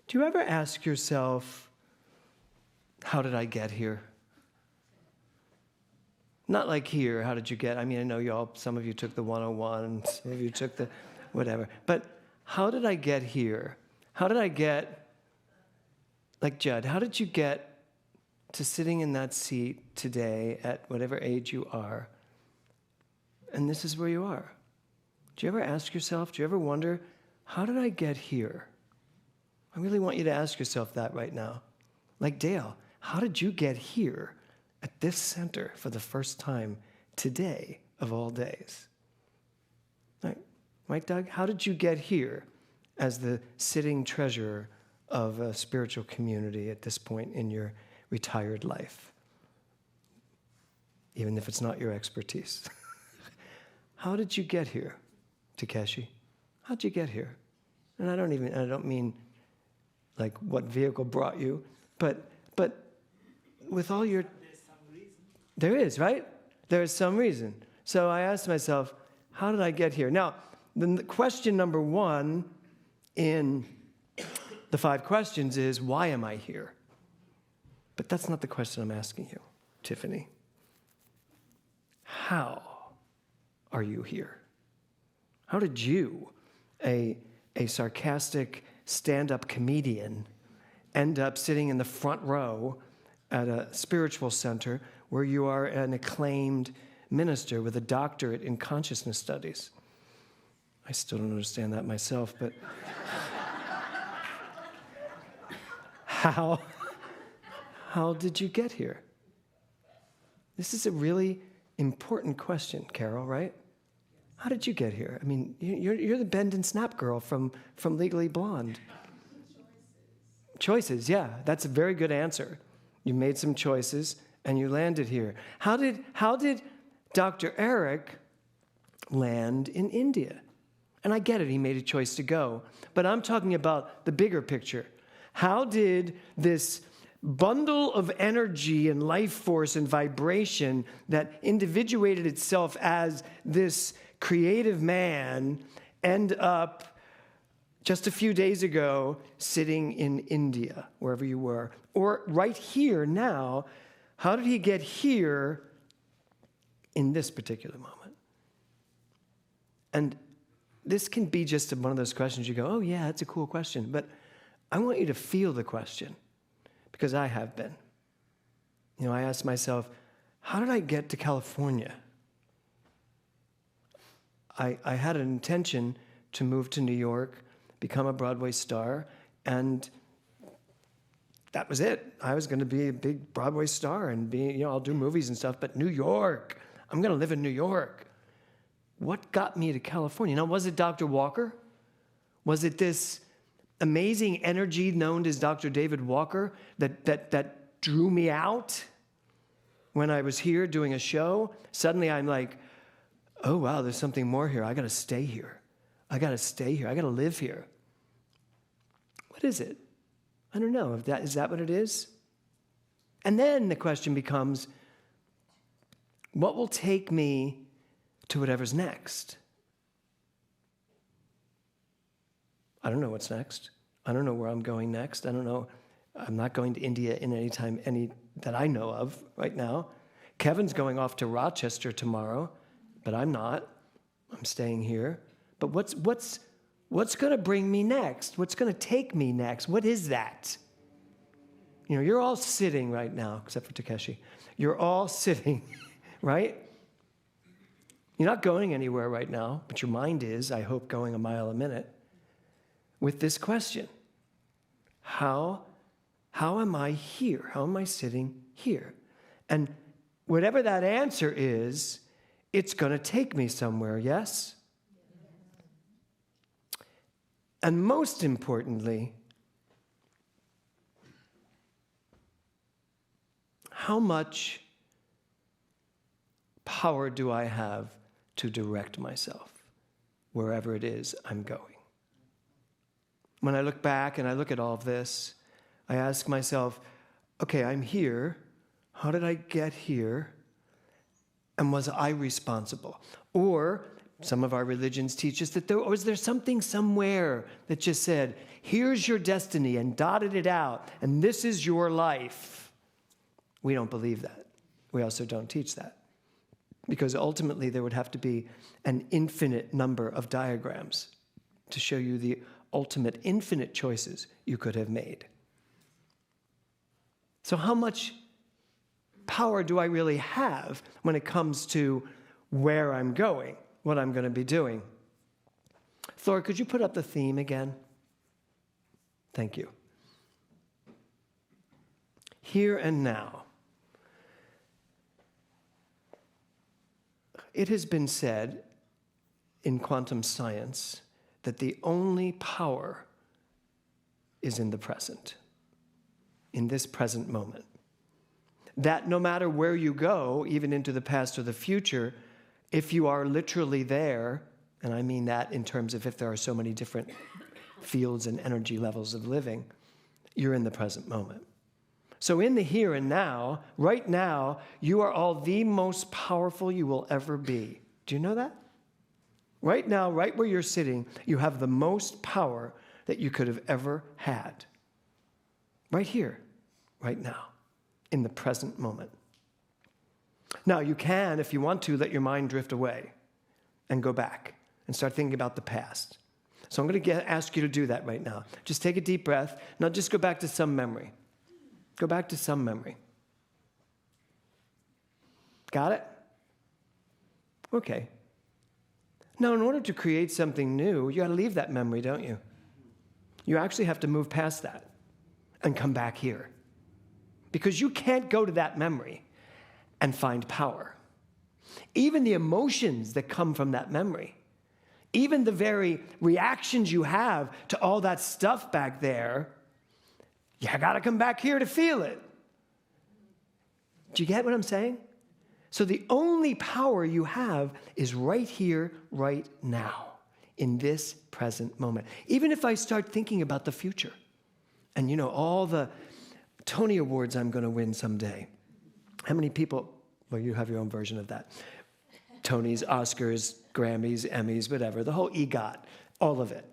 Do you ever ask yourself, how did I get here? Not like here, how did you get? I mean, I know some of you took the 101, some of you took the whatever. But how did I get here? How did I get, like Judd, how did you get to sitting in that seat today at whatever age you are? And this is where you are. Do you ever ask yourself, do you ever wonder, how did I get here? I really want you to ask yourself that right now. Like Dale, how did you get here at this center for the first time today of all days? Right, Doug? How did you get here as the sitting treasurer of a spiritual community at this point in your retired life? Even if it's not your expertise. How did you get here, Takeshi? How'd you get here? And I don't mean like what vehicle brought you, but with all your... There's some reason. There is, right? There is some reason. So I asked myself, how did I get here? Now, the question number one in the 5 questions is, why am I here? But that's not the question I'm asking you, Tiffany. How are you here? How did you, a sarcastic stand-up comedian, end up sitting in the front row at a spiritual center where you are an acclaimed minister with a doctorate in consciousness studies? I still don't understand that myself, but how did you get here? This is a really important question, Carol, right? How did you get here? I mean, you're the bend and snap girl from Legally Blonde. Choices, yeah, that's a very good answer. You made some choices and you landed here. How did Dr. Eric land in India? And I get it, he made a choice to go, but I'm talking about the bigger picture. How did this bundle of energy and life force and vibration that individuated itself as this creative man end up just a few days ago sitting in India, wherever you were? Or right here now, how did he get here in this particular moment? And this can be just one of those questions you go, oh yeah, that's a cool question. But I want you to feel the question, because I have been. I asked myself, how did I get to California? I had an intention to move to New York, become a Broadway star, and that was it. I was going to be a big Broadway star and I'll do movies and stuff, but New York, I'm going to live in New York. What got me to California? Now, was it Dr. Walker? Was it this amazing energy known as Dr. David Walker that drew me out when I was here doing a show? Suddenly I'm like, oh, wow, there's something more here. I got to stay here. I got to stay here. I got to live here. What is it? I don't know. Is that what it is? And then the question becomes, what will take me to whatever's next? I don't know what's next. I don't know where I'm going next. I don't know. I'm not going to India in any that I know of right now. Kevin's going off to Rochester tomorrow, but I'm not. I'm staying here. But what's going to bring me next? What's going to take me next? What is that? You're all sitting right now, except for Takeshi. You're all sitting, right? You're not going anywhere right now, but your mind is, I hope, going a mile a minute with this question. How am I here? How am I sitting here? And whatever that answer is, it's going to take me somewhere, yes? And most importantly, how much power do I have to direct myself wherever it is I'm going? When I look back and I look at all of this, I ask myself, okay, I'm here. How did I get here? And was I responsible? Or Some of our religions teach us that there's something somewhere that just said, here's your destiny, and dotted it out, and this is your life. We don't believe that. We also don't teach that. Because ultimately there would have to be an infinite number of diagrams to show you the ultimate infinite choices you could have made. So how much power do I really have when it comes to where I'm going, what I'm going to be doing? Thor, could you put up the theme again? Thank you. Here and now. It has been said in quantum science that the only power is in the present, in this present moment. That no matter where you go, even into the past or the future, if you are literally there, and I mean that in terms of if there are so many different fields and energy levels of living, you're in the present moment. So in the here and now, right now, you are all the most powerful you will ever be. Do you know that? Right now, right where you're sitting, you have the most power that you could have ever had. Right here, right now, in the present moment. Now, you can, if you want to, let your mind drift away and go back and start thinking about the past. So I'm going to ask you to do that right now. Just take a deep breath. Now just go back to some memory. Go back to some memory. Got it? Okay. Now, in order to create something new, you got to leave that memory, don't you? You actually have to move past that and come back here. Because you can't go to that memory and find power. Even the emotions that come from that memory, even the very reactions you have to all that stuff back there, you got to come back here to feel it. Do you get what I'm saying? So the only power you have is right here, right now, in this present moment. Even if I start thinking about the future, and all the Tony Awards I'm going to win someday. How many people, well, you have your own version of that. Tonys, Oscars, Grammys, Emmys, whatever, the whole EGOT, all of it.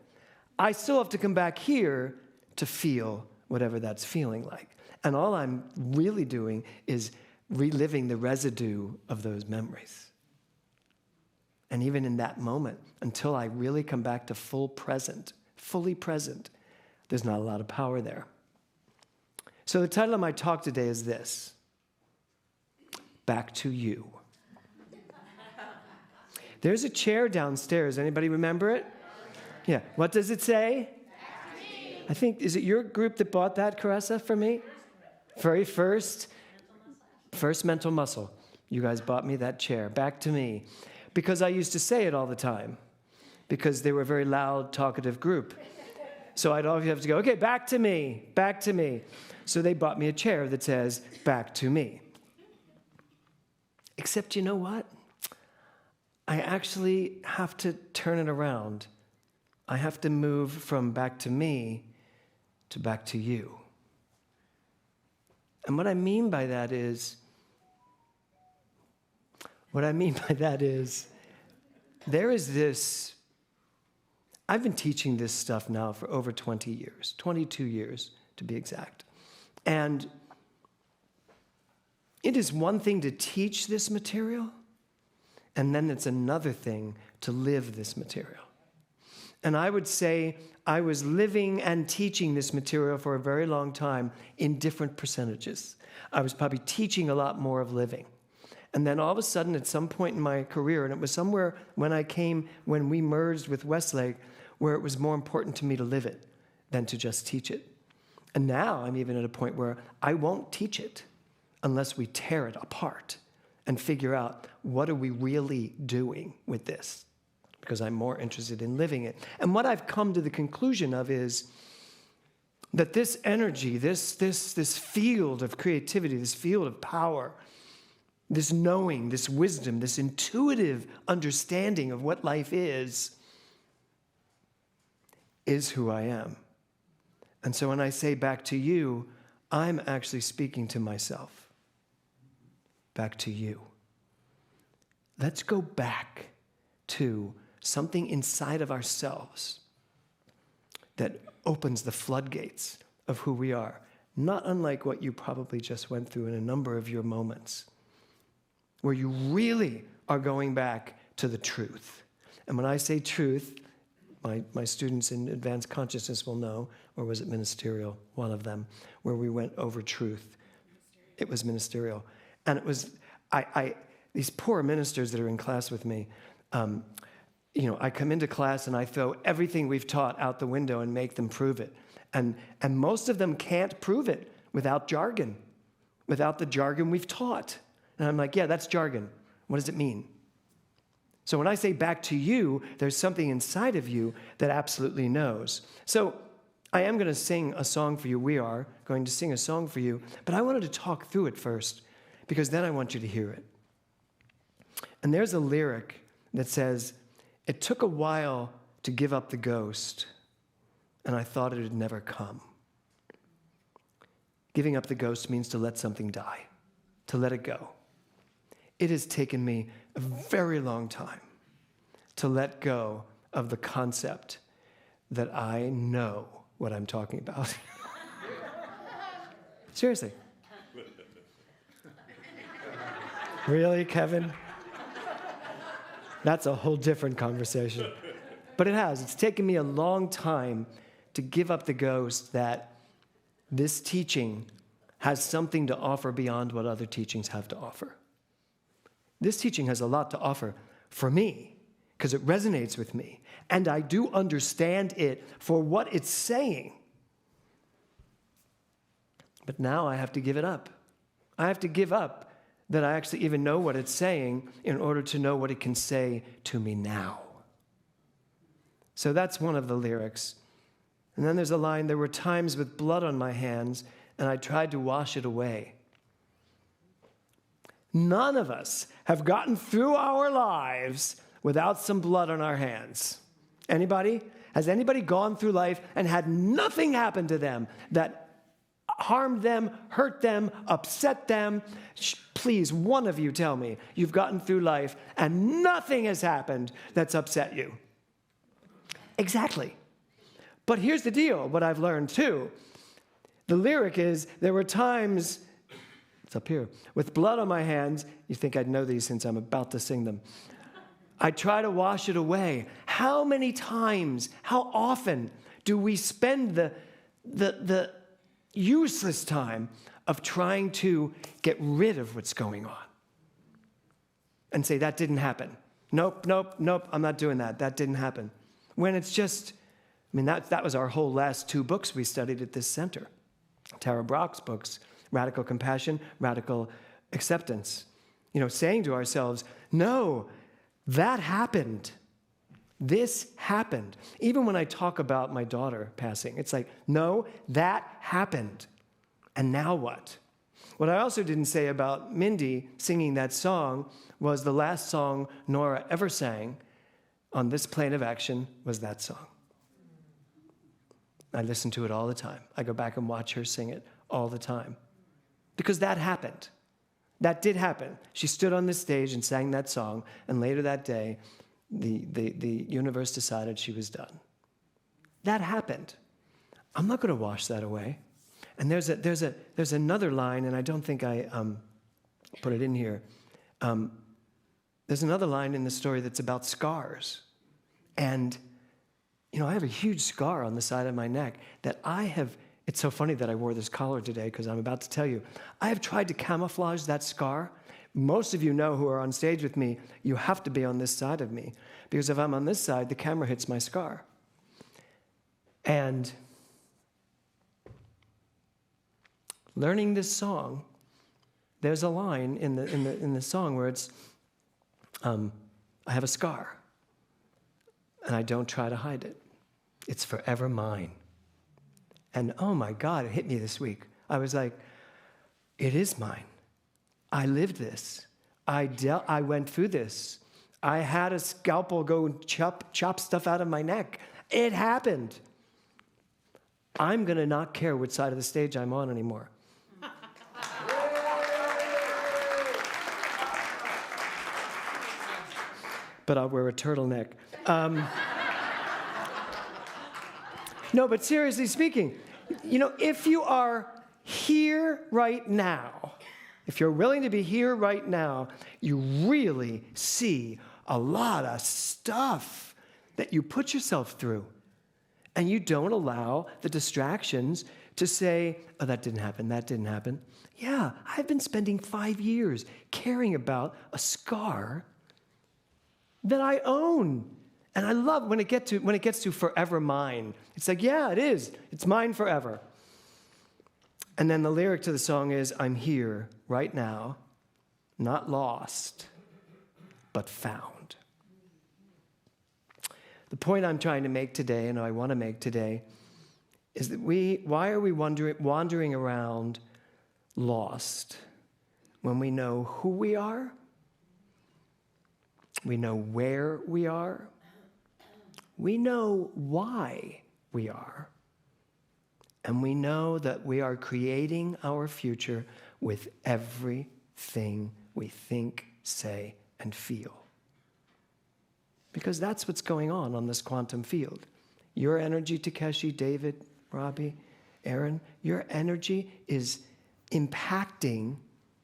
I still have to come back here to feel whatever that's feeling like. And all I'm really doing is reliving the residue of those memories. And even in that moment, until I really come back to fully present, there's not a lot of power there. So the title of my talk today is this: Back to You. There's a chair downstairs. Anybody remember it? Yeah. What does it say? I think, is it your group that bought that, Caressa, for me? Very first mental muscle. You guys bought me that chair. Back to me. Because I used to say it all the time. Because they were a very loud, talkative group. So I'd always have to go, okay, back to me, back to me. So they bought me a chair that says, back to me. Except you know what? I actually have to turn it around. I have to move from back to me to back to you. And what I mean by that is, there is this, I've been teaching this stuff now for over 20 years, 22 years to be exact. And it is one thing to teach this material, and then it's another thing to live this material. And I would say I was living and teaching this material for a very long time in different percentages. I was probably teaching a lot more of living. And then all of a sudden, at some point in my career, and it was somewhere when we merged with Westlake, where it was more important to me to live it than to just teach it. And now I'm even at a point where I won't teach it unless we tear it apart and figure out, what are we really doing with this? Because I'm more interested in living it. And what I've come to the conclusion of is that this energy, this field of creativity, this field of power, this knowing, this wisdom, this intuitive understanding of what life is who I am. And so when I say back to you, I'm actually speaking to myself. Back to you. Let's go back to something inside of ourselves that opens the floodgates of who we are, not unlike what you probably just went through in a number of your moments, where you really are going back to the truth. And when I say truth, my students in advanced consciousness will know, or was it ministerial, one of them, where we went over truth. It was ministerial. And it was, these poor ministers that are in class with me, I come into class and I throw everything we've taught out the window and make them prove it. And most of them can't prove it without jargon, without the jargon we've taught. And I'm like, yeah, that's jargon. What does it mean? So when I say back to you, there's something inside of you that absolutely knows. So I am going to sing a song for you. We are going to sing a song for you. But I wanted to talk through it first, because then I want you to hear it. And there's a lyric that says, "It took a while to give up the ghost, and I thought it would never come." Giving up the ghost means to let something die, to let it go. It has taken me a very long time to let go of the concept that I know what I'm talking about. Seriously. Really, Kevin? That's a whole different conversation. But it has. It's taken me a long time to give up the ghost that this teaching has something to offer beyond what other teachings have to offer. This teaching has a lot to offer for me because it resonates with me. And I do understand it for what it's saying. But now I have to give it up. I have to give up that I actually even know what it's saying in order to know what it can say to me now. So that's one of the lyrics. And then there's a line, "There were times with blood on my hands, and I tried to wash it away." None of us have gotten through our lives without some blood on our hands. Anybody? Has anybody gone through life and had nothing happen to them that harmed them, hurt them, upset them? Please, one of you tell me you've gotten through life and nothing has happened that's upset you. Exactly. But here's the deal, what I've learned too. The lyric is, there were times, it's up here, with blood on my hands. You think I'd know these since I'm about to sing them. I try to wash it away. How many times, how often do we spend the useless time of trying to get rid of what's going on and say, that didn't happen. Nope, I'm not doing that. That didn't happen. When it's just, that was our whole last 2 books we studied at this center. Tara Brach's books, Radical Compassion, Radical Acceptance. Saying to ourselves, no, that happened. This happened. Even when I talk about my daughter passing, it's like, no, that happened. And now what? What I also didn't say about Mindy singing that song was the last song Nora ever sang on this plane of action was that song. I listen to it all the time. I go back and watch her sing it all the time. Because that happened. That did happen. She stood on this stage and sang that song, and later that day, the universe decided she was done. That happened. I'm not going to wash that away. And there's another line, and I don't think I put it in here. There's another line in the story that's about scars. And, I have a huge scar on the side of my neck that it's so funny that I wore this collar today because I'm about to tell you. I have tried to camouflage that scar. Most of you know who are on stage with me, you have to be on this side of me. Because if I'm on this side, the camera hits my scar. And learning this song, there's a line in the song where it's, I have a scar, and I don't try to hide it. It's forever mine. And oh my God, it hit me this week. I was like, it is mine. I lived this. I went through this. I had a scalpel go and chop stuff out of my neck. It happened. I'm going to not care which side of the stage I'm on anymore. but I'll wear a turtleneck. No, but seriously speaking, if you are here right now, if you're willing to be here right now, you really see a lot of stuff that you put yourself through. And you don't allow the distractions to say, oh, that didn't happen, that didn't happen. Yeah, I've been spending 5 years caring about a scar that I own. And I love when it gets to forever mine. It's like, yeah, it is. It's mine forever. And then the lyric to the song is, I'm here right now, not lost, but found. The point I'm trying to make today, and I want to make today, is that why are we wandering around lost when we know who we are, we know where we are, we know why we are, and we know that we are creating our future with everything we think, say, and feel. Because that's what's going on this quantum field. Your energy, Takeshi, David, Robbie, Aaron, your energy is impacting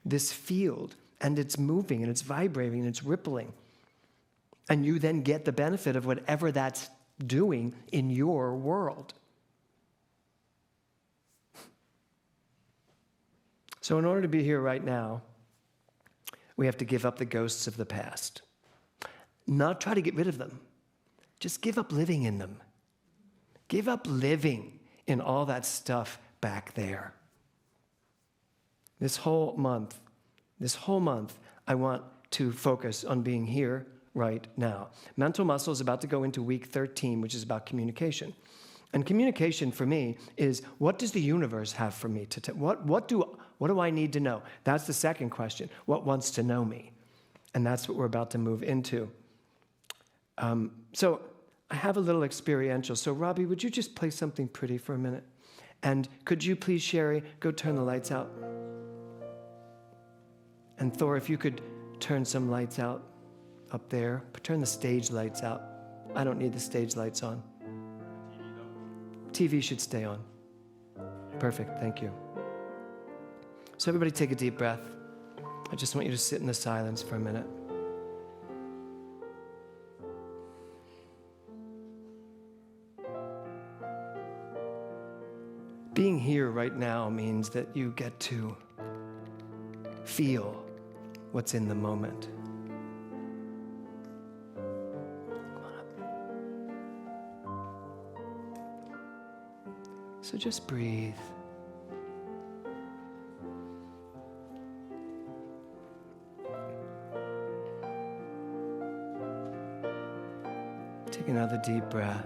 this field, and it's moving, and it's vibrating, and it's rippling. And you then get the benefit of whatever that's doing in your world. So in order to be here right now, we have to give up the ghosts of the past. Not try to get rid of them. Just give up living in them. Give up living in all that stuff back there. This whole month, I want to focus on being here right now. Mental Muscle is about to go into week 13, which is about communication. And communication for me is, what does the universe have for me to what do I need to know? That's the second question. What wants to know me? And that's what we're about to move into. So I have a little experiential. So Robbie, would you just play something pretty for a minute? And could you please, Sherry, go turn the lights out? And Thor, if you could turn some lights out up there. Turn the stage lights out. I don't need the stage lights on. TV should stay on. Perfect, thank you. So everybody take a deep breath. I just want you to sit in the silence for a minute. Being here right now means that you get to feel what's in the moment. Come on up. So just breathe. Take another deep breath.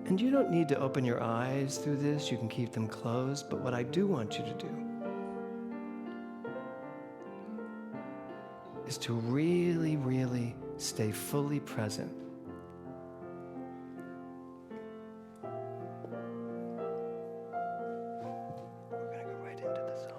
And you don't need to open your eyes through this. You can keep them closed. But what I do want you to do is to really, really stay fully present. We're going to go right into the song.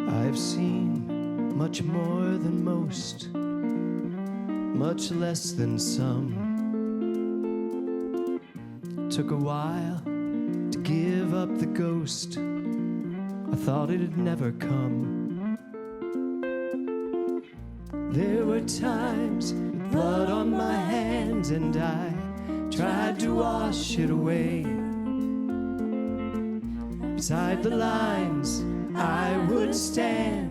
I've seen much more than most, much less than some. Took a while to give up the ghost. I thought it'd never come. There were times with blood on my hands, and I tried to wash it away. Beside the lines I would stand,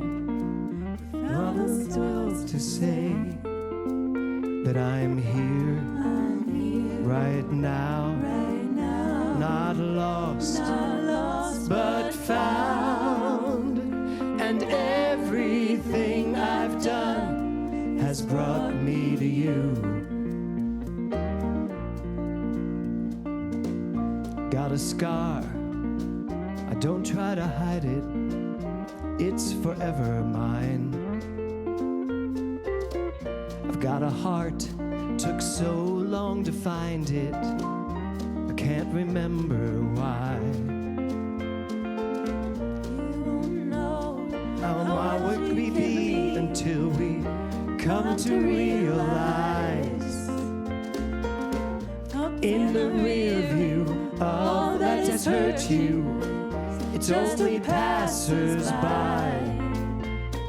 with nothing to say, that I'm here, right now, not lost, but found, and everything I've done has brought me to you. Got Don't try to hide it, it's forever mine. I've got a heart, took so long to find it, I can't remember why. You won't know How would we be until we come to realize in the rear view all that has hurt you, it's only passers-by.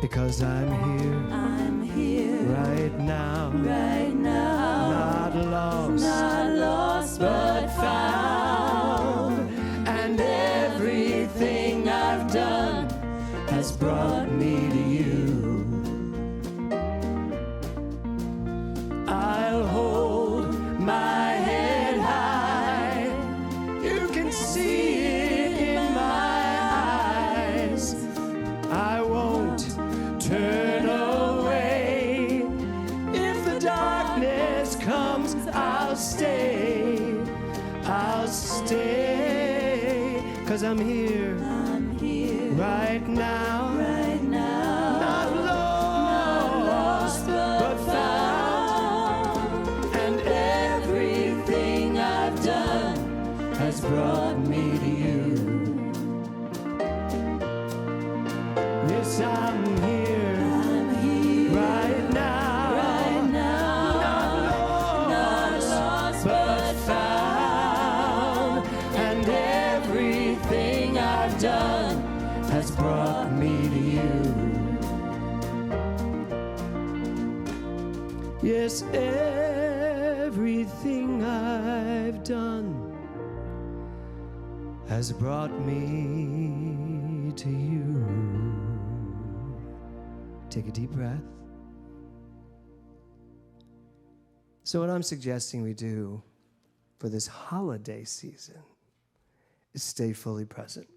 Because I'm here right now, not lost, but found. And everything I've done has brought me to you. I'll hold my head high, you can see it in my eyes. I won't turn away. If the darkness comes, I'll stay. 'Cause I'm here right now, not lost, but found. And everything I've done has brought me to you. Yes, I'm here right now, not lost, but found. And everything I've done has brought me to you. Yes, everything I've done has brought me to you. Take a deep breath. So what I'm suggesting we do for this holiday season is stay fully present.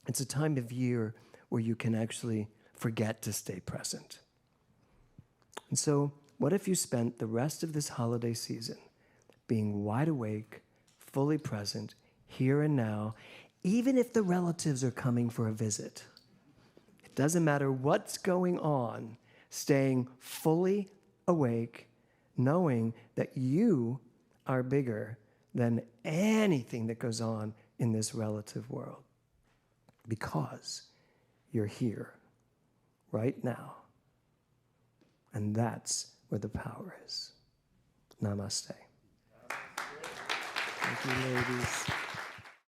It's a time of year where you can actually forget to stay present. And so what if you spent the rest of this holiday season being wide awake, fully present, here and now, even if the relatives are coming for a visit? It doesn't matter what's going on, staying fully awake, knowing that you are bigger than anything that goes on in this relative world. Because you're here right now. And that's where the power is. Namaste. Thank you, ladies.